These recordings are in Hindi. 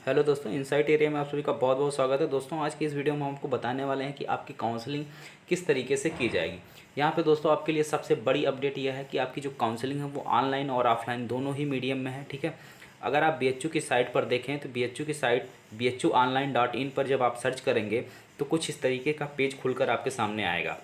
हेलो दोस्तों, इनसाइट एरिया में आप सभी का बहुत बहुत स्वागत है। दोस्तों, आज की इस वीडियो में हम आपको बताने वाले हैं कि आपकी काउंसलिंग किस तरीके से की जाएगी। यहाँ पे दोस्तों आपके लिए सबसे बड़ी अपडेट यह है कि आपकी जो काउंसलिंग है वो ऑनलाइन और ऑफलाइन दोनों ही मीडियम में है। ठीक है, अगर आप BHU की साइट पर देखें तो BHU की साइट bhuonline.in पर जब आप सर्च करेंगे तो कुछ इस तरीके का पेज खुलकर आपके सामने आएगा।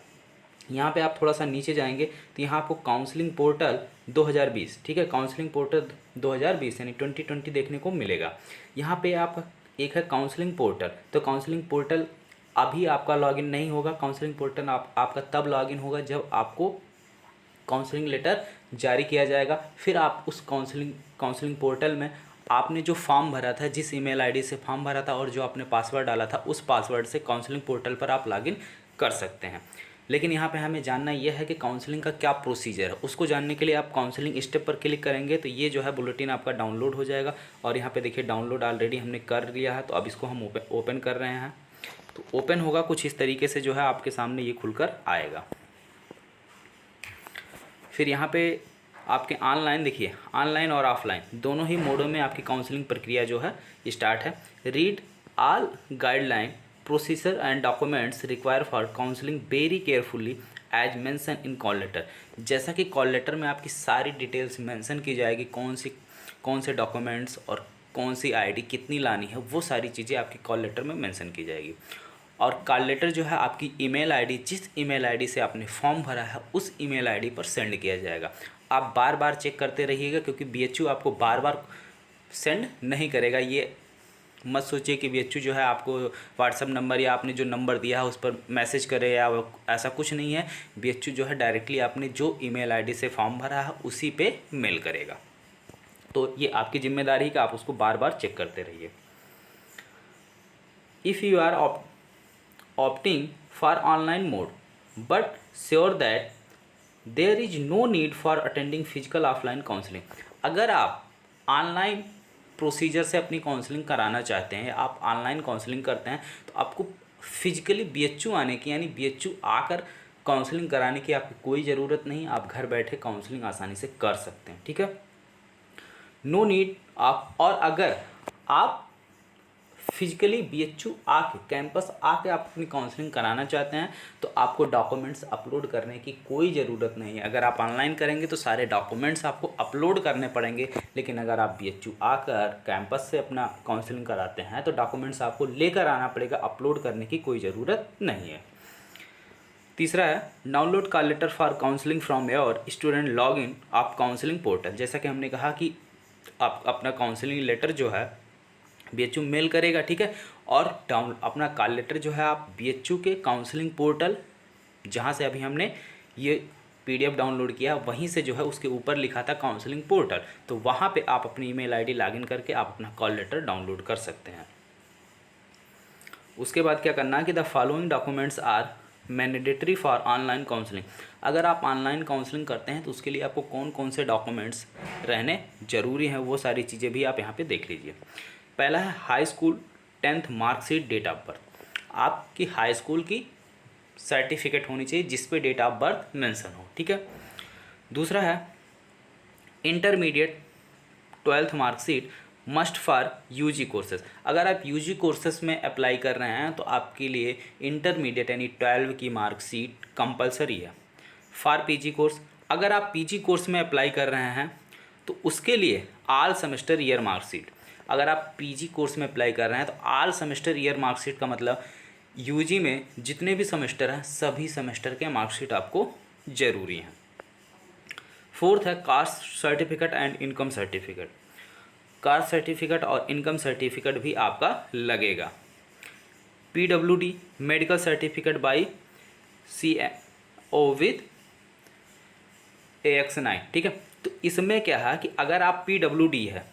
यहाँ पे आप थोड़ा सा नीचे जाएंगे तो यहाँ आपको काउंसलिंग पोर्टल 2020, ठीक है, काउंसलिंग पोर्टल 2020 यानी 2020 देखने को मिलेगा। यहाँ पे आप एक है काउंसलिंग पोर्टल, तो काउंसलिंग पोर्टल अभी आपका लॉगिन नहीं होगा। काउंसलिंग पोर्टल आपका तब लॉगिन होगा जब आपको काउंसलिंग लेटर जारी किया जाएगा। फिर आप उस काउंसलिंग पोर्टल में आपने जो फॉर्म भरा था, जिस ईमेल आईडी से फॉर्म भरा था और जो आपने पासवर्ड डाला था, उस पासवर्ड से काउंसलिंग पोर्टल पर आप लॉगिन कर सकते हैं। लेकिन यहाँ पे हमें जानना यह है कि काउंसलिंग का क्या प्रोसीजर है। उसको जानने के लिए आप काउंसलिंग स्टेप पर क्लिक करेंगे तो ये जो है बुलेटिन आपका डाउनलोड हो जाएगा। और यहाँ पे देखिए डाउनलोड ऑलरेडी हमने कर लिया है, तो अब इसको हम ओपन कर रहे हैं। तो ओपन होगा कुछ इस तरीके से, जो है आपके सामने ये खुलकर आएगा। फिर यहाँ पे आपके ऑनलाइन देखिए, ऑनलाइन और ऑफलाइन दोनों ही मोडों में आपकी काउंसलिंग प्रक्रिया जो है स्टार्ट है। Read all guideline procedure and documents require for counselling very carefully as mention in call letter. जैसा कि कॉल लेटर में आपकी सारी डिटेल्स मेंशन की जाएगी, कौन से डॉक्यूमेंट्स और कौन सी आईडी कितनी लानी है, वो सारी चीज़ें आपकी कॉल लेटर में मेंशन की जाएगी। और कॉल लेटर जो है आपकी ईमेल आईडी, जिस ईमेल आईडी से आपने फॉर्म भरा है उस ईमेल आईडी पर सेंड किया जाएगा। आप बार बार चेक करते रहिएगा, क्योंकि BHU आपको बार बार सेंड नहीं करेगा। ये मत सोचिए कि BHU जो है आपको व्हाट्सअप नंबर या आपने जो नंबर दिया है उस पर मैसेज करे, या ऐसा कुछ नहीं है। BHU जो है डायरेक्टली आपने जो ईमेल आईडी से फॉर्म भरा है उसी पे मेल करेगा। तो ये आपकी जिम्मेदारी है कि आप उसको बार बार चेक करते रहिए। If you are opting for online mode but sure that there is no need for attending physical offline counseling। अगर आप ऑनलाइन प्रोसीजर से अपनी काउंसलिंग कराना चाहते हैं, आप ऑनलाइन काउंसलिंग करते हैं, तो आपको फिजिकली BHU आने की, यानी BHU आकर काउंसलिंग कराने की आपकी कोई ज़रूरत नहीं। आप घर बैठे काउंसलिंग आसानी से कर सकते हैं। ठीक है, नो नीड आप। और अगर आप फिजिकली BHU आके, कैंपस आके आप अपनी काउंसलिंग कराना चाहते हैं, तो आपको डॉक्यूमेंट्स अपलोड करने की कोई ज़रूरत नहीं है। अगर आप ऑनलाइन करेंगे तो सारे डॉक्यूमेंट्स आपको अपलोड करने पड़ेंगे, लेकिन अगर आप BHU आकर कैंपस से अपना काउंसलिंग कराते हैं तो डॉक्यूमेंट्स आपको लेकर आना पड़ेगा, अपलोड करने की कोई ज़रूरत नहीं है। तीसरा है download call letter for counselling from your student log in of counselling portal. जैसा कि हमने कहा कि आप अपना काउंसलिंग लेटर जो है BHU मेल करेगा, ठीक है, और अपना कॉल लेटर जो है आप BHU के काउंसलिंग पोर्टल, जहाँ से अभी हमने ये PDF डाउनलोड किया, वहीं से जो है उसके ऊपर लिखा था काउंसलिंग पोर्टल, तो वहाँ पे आप अपनी ईमेल आईडी लॉगिन करके आप अपना कॉल लेटर डाउनलोड कर सकते हैं। उसके बाद क्या करना है कि the following documents are mandatory for online counselling. अगर आप ऑनलाइन काउंसलिंग करते हैं तो उसके लिए आपको कौन कौन से डॉक्यूमेंट्स रहने ज़रूरी हैं, वो सारी चीज़ें भी आप यहाँ पे देख लीजिए। पहला है high school 10th marksheet, date of birth. आपकी हाई स्कूल की सर्टिफिकेट होनी चाहिए जिस पे डेट ऑफ बर्थ मेंशन हो, ठीक है। दूसरा है intermediate 12th marksheet must for UG courses. अगर आप UG कोर्सेज में अप्लाई कर रहे हैं तो आपके लिए इंटरमीडिएट यानी 12 की मार्कशीट कंपलसरी है। फॉर PG कोर्स, अगर आप PG कोर्स में अप्लाई कर रहे हैं तो उसके लिए ऑल सेमेस्टर ईयर मार्कशीट। अगर आप PG कोर्स में अप्लाई कर रहे हैं तो ऑल सेमेस्टर ईयर मार्कशीट का मतलब UG में जितने भी सेमेस्टर हैं सभी सेमेस्टर के मार्कशीट आपको ज़रूरी हैं। फोर्थ है caste certificate and income certificate. Caste certificate और इनकम सर्टिफिकेट भी आपका लगेगा। PWD medical certificate by CO with AX9, ठीक है। तो इसमें क्या है कि अगर आप PWD है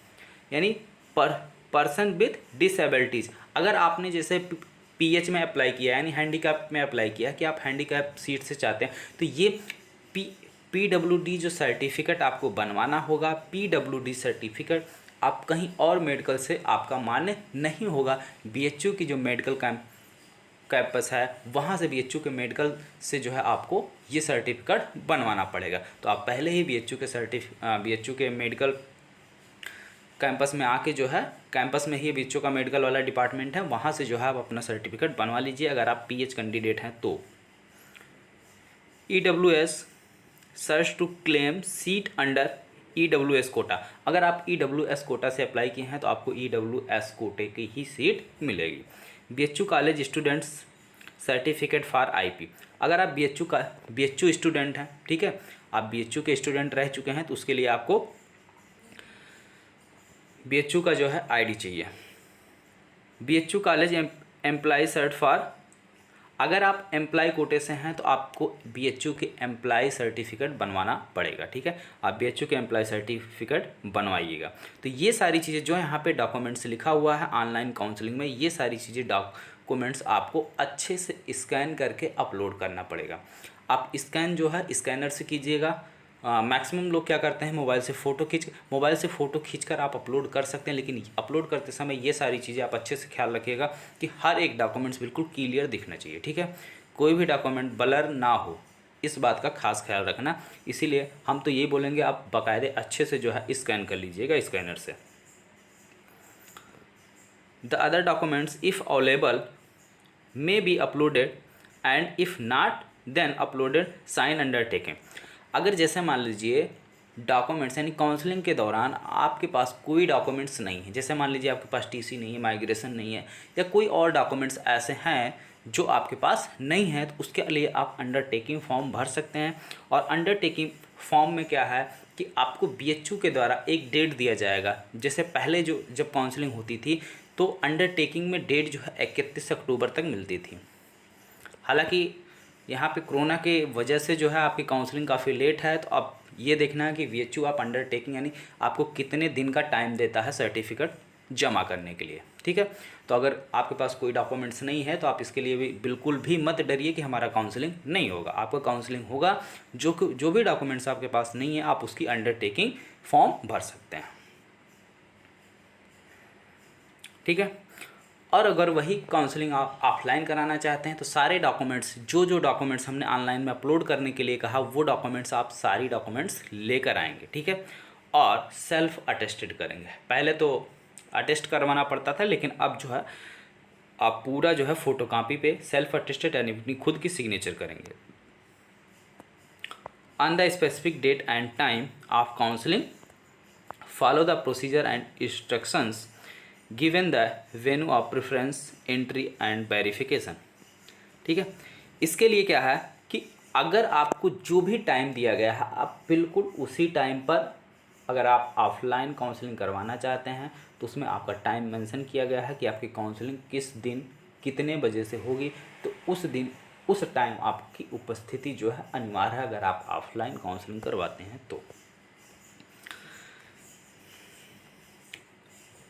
यानी पर्सन विथ डिसेबिलिटीज़, अगर आपने जैसे PH में अप्लाई किया यानी हैंडीकैप में अप्लाई किया कि आप हैंडीकैप सीट से चाहते हैं, तो ये PWD जो सर्टिफिकेट आपको बनवाना होगा। PWD सर्टिफिकेट आप कहीं और मेडिकल से आपका मान्य नहीं होगा। BHU की जो मेडिकल कैंपस है वहाँ से BHU के मेडिकल से जो है आपको ये सर्टिफिकेट बनवाना पड़ेगा। तो आप पहले ही BHU के मेडिकल कैंपस में आके जो है, कैंपस में ही बीएचयू का मेडिकल वाला डिपार्टमेंट है, वहाँ से जो है आप अपना सर्टिफिकेट बनवा लीजिए अगर आप पीएच कैंडिडेट हैं तो। EWS search to claim seat under EWS quota. अगर आप EWS कोटा से अप्लाई किए हैं तो आपको EWS कोटे की ही सीट मिलेगी। BHU college students certificate for IP। अगर आप बीएचयू स्टूडेंट हैं, ठीक है, आप बीएचयू के स्टूडेंट रह चुके हैं तो उसके लिए आपको बीएचयू का जो है ID चाहिए। BHU college employ cert for, अगर आप एम्प्लॉय कोटे से हैं तो आपको बीएचयू के एम्प्लॉय सर्टिफिकेट बनवाना पड़ेगा, ठीक है, आप बीएचयू के एम्प्लॉय सर्टिफिकेट बनवाइएगा। तो ये सारी चीज़ें जो है यहाँ पे डॉक्यूमेंट्स लिखा हुआ है ऑनलाइन काउंसलिंग में, ये सारी चीज़ें डॉक्यूमेंट्स आपको अच्छे से स्कैन करके अपलोड करना पड़ेगा। आप स्कैन जो है स्कैनर से कीजिएगा। मैक्सिमम लोग क्या करते हैं, मोबाइल से फ़ोटो खींचकर आप अपलोड कर सकते हैं, लेकिन अपलोड करते समय ये सारी चीज़ें आप अच्छे से ख्याल रखिएगा कि हर एक डॉक्यूमेंट्स बिल्कुल क्लियर दिखना चाहिए, ठीक है, कोई भी डॉक्यूमेंट ब्लर ना हो, इस बात का खास ख्याल रखना। इसीलिए हम तो यही बोलेंगे आप बाकायदे अच्छे से जो है स्कैन कर लीजिएगा स्कैनर से। The other documents if available may be uploaded and if not then uploaded sign undertaking. अगर जैसे मान लीजिए डॉक्यूमेंट्स यानी काउंसलिंग के दौरान आपके पास कोई डॉक्यूमेंट्स नहीं है, जैसे मान लीजिए आपके पास टीसी नहीं है, माइग्रेशन नहीं है, या कोई और डॉक्यूमेंट्स ऐसे हैं जो आपके पास नहीं है, तो उसके लिए आप अंडरटेकिंग फॉर्म भर सकते हैं। और अंडरटेकिंग फॉर्म में क्या है कि आपको बीएचयू के द्वारा एक डेट दिया जाएगा। जैसे पहले जब काउंसलिंग होती थी तो अंडरटेकिंग में डेट जो है 31 अक्टूबर तक मिलती थी। हालांकि यहाँ पे कोरोना के वजह से जो है आपकी काउंसलिंग काफ़ी लेट है, तो अब ये देखना है कि बीएचयू आप अंडरटेकिंग यानी आपको कितने दिन का टाइम देता है सर्टिफिकेट जमा करने के लिए, ठीक है। तो अगर आपके पास कोई डॉक्यूमेंट्स नहीं है तो आप इसके लिए भी बिल्कुल भी मत डरिए कि हमारा काउंसलिंग नहीं होगा, आपका काउंसलिंग होगा। जो भी डॉक्यूमेंट्स आपके पास नहीं है आप उसकी अंडरटेकिंग फॉर्म भर सकते हैं, ठीक है। और अगर वही काउंसलिंग आप ऑफलाइन कराना चाहते हैं तो सारे डॉक्यूमेंट्स जो डॉक्यूमेंट्स हमने ऑनलाइन में अपलोड करने के लिए कहा वो डॉक्यूमेंट्स आप सारी डॉक्यूमेंट्स लेकर आएंगे, ठीक है, और सेल्फ अटेस्टेड करेंगे। पहले तो अटेस्ट करवाना पड़ता था, लेकिन अब जो है आप पूरा जो है फोटोकॉपी पे सेल्फ अटेस्टेड यानी अपनी खुद की सिग्नेचर करेंगे। On the specific date and time of counselling follow the procedure and instructions given the venue of preference entry and verification, ठीक है। इसके लिए क्या है कि अगर आपको जो भी टाइम दिया गया है आप बिल्कुल उसी टाइम पर, अगर आप ऑफलाइन काउंसलिंग करवाना चाहते हैं तो उसमें आपका टाइम मेंशन किया गया है कि आपकी काउंसलिंग किस दिन कितने बजे से होगी, तो उस दिन उस टाइम आपकी उपस्थिति जो है अनिवार्य है अगर आप ऑफलाइन काउंसलिंग करवाते हैं तो।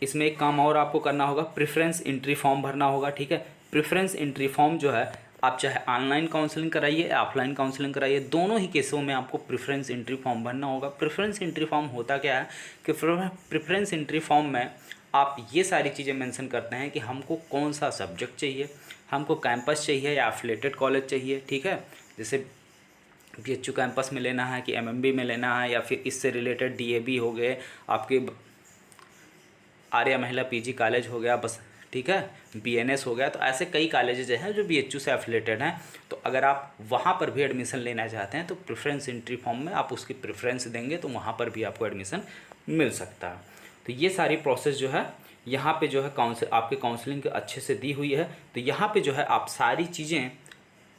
इसमें एक काम और आपको करना होगा, प्रेफरेंस एंट्री फॉर्म भरना होगा, ठीक है। प्रेफरेंस एंट्री फॉर्म जो है आप चाहे ऑनलाइन काउंसलिंग कराइए या ऑफलाइन काउंसलिंग कराइए, दोनों ही केसों में आपको प्रेफरेंस एंट्री फॉर्म भरना होगा। प्रेफरेंस एंट्री फॉर्म होता क्या है कि प्रेफरेंस एंट्री फॉर्म में आप ये सारी चीज़ें मेंशन करते हैं कि हमको कौन सा सब्जेक्ट चाहिए, हमको कैंपस चाहिए या एफिलिएटेड कॉलेज चाहिए, ठीक है। जैसे बीएचयू कैंपस में लेना है कि एमएमबी में लेना है, या फिर इससे रिलेटेड डीएबी हो गए, आपके आर्या महिला पीजी कॉलेज हो गया, बस, ठीक है, बीएनएस हो गया। तो ऐसे कई कॉलेजेज हैं जो बीएचयू से एफिलेटेड हैं। तो अगर आप वहाँ पर भी एडमिशन लेना चाहते हैं तो प्रेफरेंस एंट्री फॉर्म में आप उसकी प्रेफरेंस देंगे तो वहाँ पर भी आपको एडमिशन मिल सकता है। तो ये सारी प्रोसेस जो है यहाँ पे जो है आपके काउंसलिंग अच्छे से दी हुई है। तो यहाँ पे जो है आप सारी चीज़ें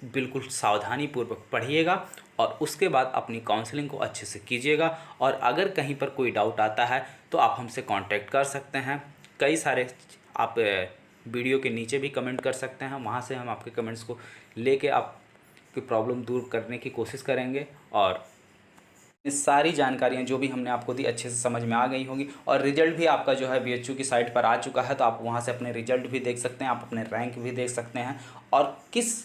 बिल्कुल सावधानी पूर्वक पढ़िएगा और उसके बाद अपनी काउंसलिंग को अच्छे से कीजिएगा। और अगर कहीं पर कोई डाउट आता है तो आप हमसे कांटेक्ट कर सकते हैं। कई सारे आप वीडियो के नीचे भी कमेंट कर सकते हैं, वहाँ से हम आपके कमेंट्स को लेके आपकी प्रॉब्लम दूर करने की कोशिश करेंगे। और इस सारी जानकारियाँ जो भी हमने आपको दी अच्छे से समझ में आ गई होंगी। और रिजल्ट भी आपका जो है बीएचयू की साइट पर आ चुका है, तो आप वहाँ से अपने रिजल्ट भी देख सकते हैं, आप अपने रैंक भी देख सकते हैं और किस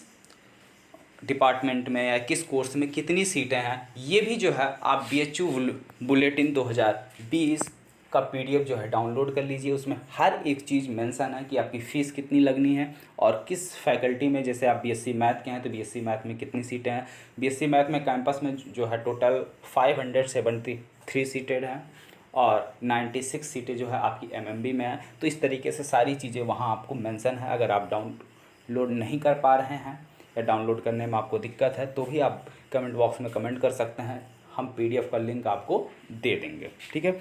डिपार्टमेंट में या किस कोर्स में कितनी सीटें हैं, ये भी जो है आप बीएचयू बुलेटिन 2020 का पीडीएफ जो है डाउनलोड कर लीजिए। उसमें हर एक चीज़ मेंशन है कि आपकी फ़ीस कितनी लगनी है और किस फैकल्टी में, जैसे आप बीएससी मैथ के हैं तो बीएससी मैथ में कितनी सीटें हैं। बीएससी मैथ में कैंपस में जो है टोटल 573 सीटेड हैं और 96 सीटें जो है आपकी एमएमबी में है। तो इस तरीके से सारी चीज़ें वहाँ आपको मेंशन है। अगर आप डाउनलोड नहीं कर पा रहे हैं या डाउनलोड करने में आपको दिक्कत है तो भी आप कमेंट बॉक्स में कमेंट कर सकते हैं, हम पीडीएफ का लिंक आपको दे देंगे, ठीक है।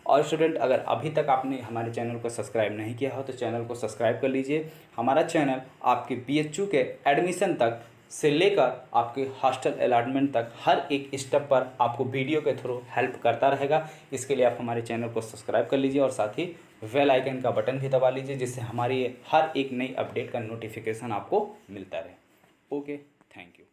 और स्टूडेंट, अगर अभी तक आपने हमारे चैनल को सब्सक्राइब नहीं किया हो तो चैनल को सब्सक्राइब कर लीजिए। हमारा चैनल आपके बीएचयू के एडमिशन तक से लेकर आपके हॉस्टल अलॉटमेंट तक हर एक स्टेप पर आपको वीडियो के थ्रू हेल्प करता रहेगा। इसके लिए आप हमारे चैनल को सब्सक्राइब कर लीजिए और साथ ही बेल आइकन का बटन भी दबा लीजिए, जिससे हमारी हर एक नई अपडेट का नोटिफिकेशन आपको मिलता रहे। Okay, thank you.